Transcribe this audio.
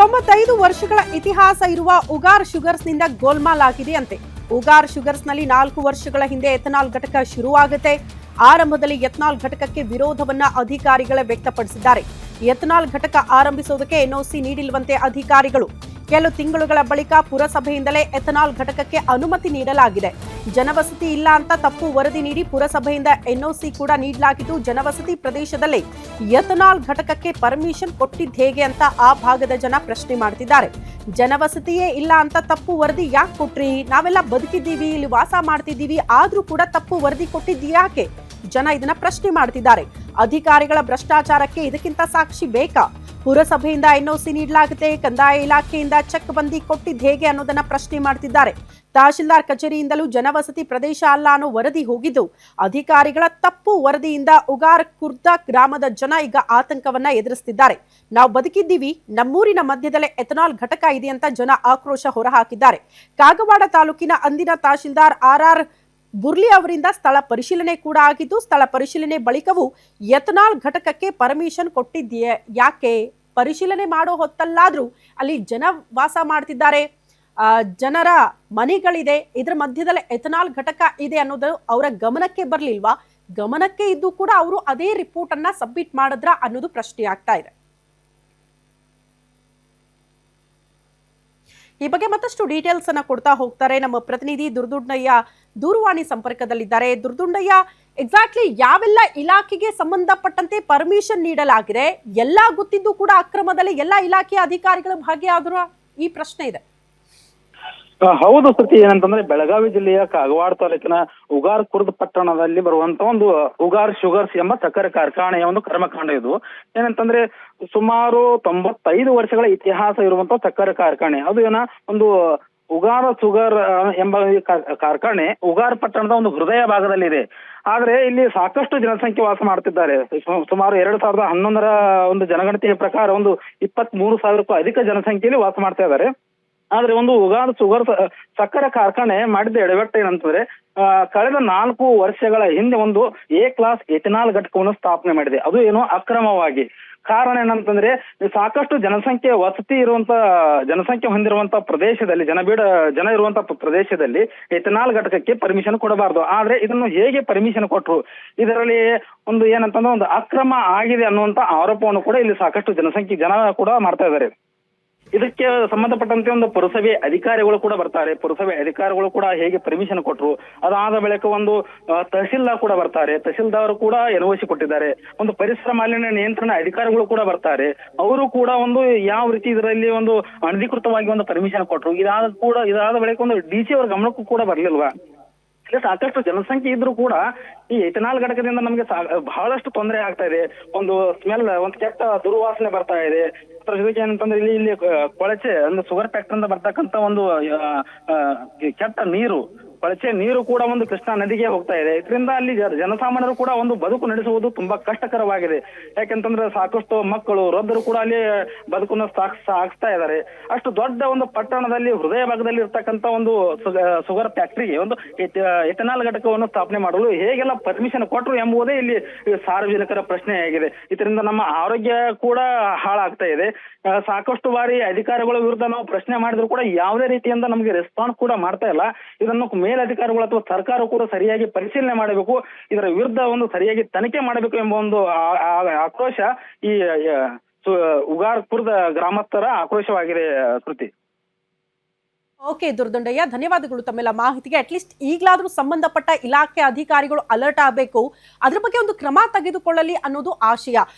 95 ವರ್ಷಗಳ ಇತಿಹಾಸ ಇರುವ ಉಗಾರ್ ಶುಗರ್ಸ್ನಿಂದ ಗೋಲ್ಮಾಲ್ ಆಗಿದೆಯಂತೆ. ಉಗಾರ್ ಶುಗರ್ಸ್ನಲ್ಲಿ 4 ವರ್ಷಗಳ ಹಿಂದೆ ಎಥನಾಲ್ ಘಟಕ ಶುರುವಾಗುತ್ತೆ. ಆರಂಭದಲ್ಲಿ ಎಥನಾಲ್ ಘಟಕಕ್ಕೆ ವಿರೋಧವನ್ನ ಅಧಿಕಾರಿಗಳೇ ವ್ಯಕ್ತಪಡಿಸಿದ್ದಾರೆ. ಎಥನಾಲ್ ಘಟಕ ಆರಂಭಿಸುವುದಕ್ಕೆ ಎನ್ಒಸಿ ನೀಡಿಲ್ವಂತೆ ಅಧಿಕಾರಿಗಳು. ಕೆಲವು ತಿಂಗಳುಗಳ ಬಳಿಕ ಪುರಸಭೆಯಿಂದಲೇ ಎಥನಾಲ್ ಘಟಕಕ್ಕೆ ಅನುಮತಿ ನೀಡಲಾಗಿದೆ. ಜನವಸತಿ ಇಲ್ಲ ಅಂತ ತಪ್ಪು ವರದಿ ನೀಡಿ ಪುರಸಭೆಯಿಂದ ಎನ್ಒಸಿ ಕೂಡ ನೀಡಲಾಗಿದ್ದು, ಜನವಸತಿ ಪ್ರದೇಶದಲ್ಲಿ ಎಥನಾಲ್ ಘಟಕಕ್ಕೆ ಪರ್ಮಿಷನ್ ಕೊಟ್ಟಿದ್ದು ಹೇಗೆ ಅಂತ ಆ ಭಾಗದ ಜನ ಪ್ರಶ್ನೆ ಮಾಡ್ತಿದ್ದಾರೆ. ಜನವಸತಿಯೇ ಇಲ್ಲ ಅಂತ ತಪ್ಪು ವರದಿ ಯಾಕೆ ಕೊಟ್ರಿ? ನಾವೆಲ್ಲ ಬದುಕಿದ್ದೀವಿ, ಇಲ್ಲಿ ವಾಸ ಮಾಡ್ತಿದ್ದೀವಿ, ಆದ್ರೂ ಕೂಡ ತಪ್ಪು ವರದಿ ಕೊಟ್ಟಿದ್ದು ಯಾಕೆ? ಜನ ಇದನ್ನ ಪ್ರಶ್ನೆ ಮಾಡ್ತಿದ್ದಾರೆ. ಅಧಿಕಾರಿಗಳ ಭ್ರಷ್ಟಾಚಾರಕ್ಕೆ ಇದಕ್ಕಿಂತ ಸಾಕ್ಷಿ ಬೇಕಾ? ಪುರಸಭೆಯಿಂದ ಎನ್ಒಸಿ ನೀಡಲಾಗುತ್ತೆ, ಕಂದಾಯ ಇಲಾಖೆಯಿಂದ ಚೆಕ್ ಬಂದಿ ಕೊಟ್ಟಿದ್ದು ಹೇಗೆ ಅನ್ನೋದನ್ನ ಪ್ರಶ್ನೆ ಮಾಡ್ತಿದ್ದಾರೆ. ತಹಶೀಲ್ದಾರ್ ಕಚೇರಿಯಿಂದಲೂ ಜನವಸತಿ ಪ್ರದೇಶ ಅಲ್ಲ ಅನ್ನೋ ವರದಿ ಹೋಗಿದ್ದು, ಅಧಿಕಾರಿಗಳ ತಪ್ಪು ವರದಿಯಿಂದ ಉಗಾರ್ ಕುರ್ದ ಗ್ರಾಮದ ಜನ ಈಗ ಆತಂಕವನ್ನ ಎದುರಿಸುತ್ತಿದ್ದಾರೆ. ನಾವು ಬದುಕಿದ್ದೀವಿ, ನಮ್ಮೂರಿನ ಮಧ್ಯದಲ್ಲೇ ಎಥನಾಲ್ ಘಟಕ ಇದೆ ಅಂತ ಜನ ಆಕ್ರೋಶ ಹೊರಹಾಕಿದ್ದಾರೆ. ಕಾಗವಾಡ ತಾಲೂಕಿನ ಅಂದಿನ ತಹಶೀಲ್ದಾರ್ ಆರ್ ಬುರ್ಲಿ ಅವರಿಂದ ಸ್ಥಳ ಪರಿಶೀಲನೆ ಕೂಡ ಆಗಿದ್ದು, ಸ್ಥಳ ಪರಿಶೀಲನೆ ಬಳಿಕವೂ ಎಥನಾಲ್ ಘಟಕಕ್ಕೆ ಪರ್ಮಿಷನ್ ಕೊಟ್ಟಿದೆಯೇ ಯಾಕೆ? ಪರಿಶೀಲನೆ ಮಾಡೋ ಹೊತ್ತಲ್ಲಾದ್ರೂ ಅಲ್ಲಿ ಜನ ವಾಸ ಮಾಡ್ತಿದ್ದಾರೆ, ಜನರ ಮನೆಗಳಿದೆ, ಇದ್ರ ಮಧ್ಯದಲ್ಲಿ ಎಥನಾಲ್ ಘಟಕ ಇದೆ ಅನ್ನೋದು ಅವರ ಗಮನಕ್ಕೆ ಬರ್ಲಿಲ್ವಾ? ಗಮನಕ್ಕೆ ಇದ್ದು ಕೂಡ ಅವರು ಅದೇ ರಿಪೋರ್ಟ್ ಅನ್ನ ಸಬ್ಮಿಟ್ ಮಾಡಿದ್ರ ಅನ್ನೋದು ಪ್ರಶ್ನೆ ಆಗ್ತಾ ಇದೆ. ಈ ಬಗ್ಗೆ ಮತ್ತಷ್ಟು ಡೀಟೇಲ್ಸ್ ಅನ್ನ ಕೊಡ್ತಾ ಹೋಗ್ತಾರೆ ನಮ್ಮ ಪ್ರತಿನಿಧಿ ದುರ್ದುಂಡಯ್ಯ ದೂರವಾಣಿ ಸಂಪರ್ಕದಲ್ಲಿದ್ದಾರೆ. ದುರ್ದುಂಡಯ್ಯ, ಎಕ್ಸಾಕ್ಟ್ಲಿ ಯಾವೆಲ್ಲ ಇಲಾಖೆಗೆ ಸಂಬಂಧಪಟ್ಟಂತೆ ಪರ್ಮಿಷನ್ ನೀಡಲಾಗಿದೆ? ಎಲ್ಲ ಗೊತ್ತಿದ್ದು ಕೂಡ ಅಕ್ರಮದಲ್ಲಿ ಎಲ್ಲ ಇಲಾಖೆಯ ಅಧಿಕಾರಿಗಳು ಭಾಗಿಯಾದ್ರು ಈ ಪ್ರಶ್ನೆ ಇದೆ. ಹೌದು ಶ್ರುತಿ, ಏನಂತಂದ್ರೆ ಬೆಳಗಾವಿ ಜಿಲ್ಲೆಯ ಕಾಗವಾಡ ತಾಲೂಕಿನ ಉಗಾರ್ ಕುರ್ದ್ ಪಟ್ಟಣದಲ್ಲಿ ಬರುವಂತ ಒಂದು ಉಗಾರ್ ಶುಗರ್ಸ್ ಎಂಬ ಸಕ್ಕರೆ ಕಾರ್ಖಾನೆಯ ಒಂದು ಕರ್ಮಕಾಂಡ. ಇದು ಏನಂತಂದ್ರೆ ಸುಮಾರು 95 ವರ್ಷಗಳ ಇತಿಹಾಸ ಇರುವಂತ ಸಕ್ಕರೆ ಕಾರ್ಖಾನೆ. ಅದು ಒಂದು ಉಗಾರ್ ಶುಗರ್ ಎಂಬ ಕಾರ್ಖಾನೆ ಉಗಾರ್ ಪಟ್ಟಣದ ಒಂದು ಹೃದಯ ಭಾಗದಲ್ಲಿದೆ. ಆದ್ರೆ ಇಲ್ಲಿ ಸಾಕಷ್ಟು ಜನಸಂಖ್ಯೆ ವಾಸ ಮಾಡ್ತಿದ್ದಾರೆ. ಸುಮಾರು 2011ರ ಒಂದು ಜನಗಣತಿಯ ಪ್ರಕಾರ ಒಂದು 23,000ಕ್ಕೂ ಅಧಿಕ ಜನಸಂಖ್ಯೆಯಲ್ಲಿ ವಾಸ ಮಾಡ್ತಾ ಇದ್ದಾರೆ. ಆದ್ರೆ ಒಂದು ಉಗಾರ್ ಶುಗರ್ ಸಕ್ಕರೆ ಕಾರ್ಖಾನೆ ಮಾಡಿದ ಎಡವಟ್ಟು ಏನಂತಂದ್ರೆ, ಕಳೆದ 4 ವರ್ಷಗಳ ಹಿಂದೆ ಒಂದು ಎ ಕ್ಲಾಸ್ ಎಥನಾಲ್ ಘಟಕವನ್ನು ಸ್ಥಾಪನೆ ಮಾಡಿದೆ. ಅದು ಏನೋ ಅಕ್ರಮವಾಗಿ. ಕಾರಣ ಏನಂತಂದ್ರೆ, ಸಾಕಷ್ಟು ಜನಸಂಖ್ಯೆ ಹೊಂದಿರುವಂತ ಪ್ರದೇಶದಲ್ಲಿ, ಜನ ಇರುವಂತ ಪ್ರದೇಶದಲ್ಲಿ ಎಥನಾಲ್ ಘಟಕಕ್ಕೆ ಪರ್ಮಿಷನ್ ಕೊಡಬಾರ್ದು. ಆದ್ರೆ ಇದನ್ನು ಹೇಗೆ ಪರ್ಮಿಷನ್ ಕೊಟ್ರು? ಇದರಲ್ಲಿ ಒಂದು ಏನಂತಂದ್ರೆ ಒಂದು ಅಕ್ರಮ ಆಗಿದೆ ಅನ್ನುವಂತ ಆರೋಪವನ್ನು ಕೂಡ ಇಲ್ಲಿ ಸಾಕಷ್ಟು ಜನ ಕೂಡ ಮಾಡ್ತಾ ಇದ್ದಾರೆ. ಇದಕ್ಕೆ ಸಂಬಂಧಪಟ್ಟಂತೆ ಒಂದು ಪುರಸಭೆ ಅಧಿಕಾರಿಗಳು ಕೂಡ ಬರ್ತಾರೆ. ಪುರಸಭೆ ಅಧಿಕಾರಿಗಳು ಕೂಡ ಹೇಗೆ ಪರ್ಮಿಷನ್ ಕೊಟ್ರು, ಅದಾದ ಬಳಿಕ ಒಂದು ತಹಶೀಲ್ದಾರ್ ಕೂಡ ಬರ್ತಾರೆ. ತಹಶೀಲ್ದಾರ್ ಕೂಡ ಎನ್ಒಸಿ ಕೊಟ್ಟಿದ್ದಾರೆ. ಒಂದು ಪರಿಸರ ಮಾಲಿನ್ಯ ನಿಯಂತ್ರಣ ಅಧಿಕಾರಿಗಳು ಕೂಡ ಬರ್ತಾರೆ. ಅವರು ಕೂಡ ಒಂದು ಯಾವ ರೀತಿ ಇದರಲ್ಲಿ ಒಂದು ಅನಧಿಕೃತವಾಗಿ ಒಂದು ಪರ್ಮಿಷನ್ ಕೊಟ್ರು, ಇದಾದ ಬಳಿಕ ಒಂದು ಡಿಸಿ ಅವರ ಗಮನಕ್ಕೂ ಕೂಡ ಬರ್ಲಿಲ್ವಾ? ಸಾಕಷ್ಟು ಜನಸಂಖ್ಯೆ ಇದ್ರೂ ಕೂಡ ಈ ಎಥನಾಲ್ ಘಟಕದಿಂದ ನಮಗೆ ಬಹಳಷ್ಟು ತೊಂದರೆ ಆಗ್ತಾ ಇದೆ. ಒಂದು ಸ್ಮೆಲ್, ಒಂದು ಕೆಟ್ಟ ದುರ್ವಾಸನೆ ಬರ್ತಾ ಇದೆ. ಅದ್ರ ಜೊತೆಗೆ ಏನಂತಂದ್ರೆ ಇಲ್ಲಿ ಕೊಳಚೆ ಅಂದ್ರೆ ಶುಗರ್ ಫ್ಯಾಕ್ಟರಿ ಇಂದ ಬರ್ತಕ್ಕಂತ ಒಂದು ಕೆಟ್ಟ ನೀರು, ಕೊಳಚೆ ನೀರು ಕೂಡ ಒಂದು ಕೃಷ್ಣಾ ನದಿಗೆ ಹೋಗ್ತಾ ಇದೆ. ಇದರಿಂದ ಅಲ್ಲಿ ಜನಸಾಮಾನ್ಯರು ಕೂಡ ಒಂದು ಬದುಕು ನಡೆಸುವುದು ತುಂಬಾ ಕಷ್ಟಕರವಾಗಿದೆ. ಯಾಕೆಂತಂದ್ರೆ ಸಾಕಷ್ಟು ಮಕ್ಕಳು, ವೃದ್ಧರು ಕೂಡ ಅಲ್ಲಿ ಬದುಕನ್ನು ಸಾಗಿಸ್ತಾ ಇದ್ದಾರೆ. ಅಷ್ಟು ದೊಡ್ಡ ಒಂದು ಪಟ್ಟಣದಲ್ಲಿ ಹೃದಯ ಭಾಗದಲ್ಲಿ ಇರ್ತಕ್ಕಂತ ಒಂದು ಶುಗರ್ ಫ್ಯಾಕ್ಟರಿಗೆ ಒಂದು ಎಥನಾಲ್ ಘಟಕವನ್ನು ಸ್ಥಾಪನೆ ಮಾಡಲು ಹೇಗೆಲ್ಲ ಪರ್ಮಿಷನ್ ಕೊಟ್ರು ಎಂಬುದೇ ಇಲ್ಲಿ ಸಾರ್ವಜನಿಕರ ಪ್ರಶ್ನೆಯಾಗಿದೆ. ಇದರಿಂದ ನಮ್ಮ ಆರೋಗ್ಯ ಕೂಡ ಹಾಳಾಗ್ತಾ ಇದೆ. ಸಾಕಷ್ಟು ಬಾರಿ ಅಧಿಕಾರಿಗಳ ವಿರುದ್ಧ ನಾವು ಪ್ರಶ್ನೆ ಮಾಡಿದ್ರು ಕೂಡ ಯಾವುದೇ ರೀತಿಯಿಂದ ನಮಗೆ ರೆಸ್ಪಾನ್ಸ್ ಕೂಡ ಮಾಡ್ತಾ ಇಲ್ಲ. ಇದನ್ನು ಮೇಲಧಿಕಾರಿಗಳು ಅಥವಾ ಸರ್ಕಾರ ಕೂಡ ಸರಿಯಾಗಿ ಪರಿಶೀಲನೆ ಮಾಡಬೇಕು, ಇದರ ವಿರುದ್ಧ ಒಂದು ಸರಿಯಾಗಿ ತನಿಖೆ ಮಾಡಬೇಕು ಎಂಬ ಒಂದು ಆಕ್ರೋಶ ಈ ಉಗಾರ್ ಕುರ್ದ ಗ್ರಾಮಸ್ಥರ ಆಕ್ರೋಶವಾಗಿದೆ. ಕೃತಿ. ಓಕೆ ದುರ್ದಂಡಯ್ಯ, ಧನ್ಯವಾದಗಳು ತಮ್ಮೆಲ್ಲ ಮಾಹಿತಿಗೆ. ಅಟ್ಲೀಸ್ಟ್ ಈಗಲಾದ್ರೂ ಸಂಬಂಧಪಟ್ಟ ಇಲಾಖೆ ಅಧಿಕಾರಿಗಳು ಅಲರ್ಟ್ ಆಗಬೇಕು, ಅದ್ರ ಬಗ್ಗೆ ಒಂದು ಕ್ರಮ ತೆಗೆದುಕೊಳ್ಳಲಿ ಅನ್ನೋದು ಆಶಯ.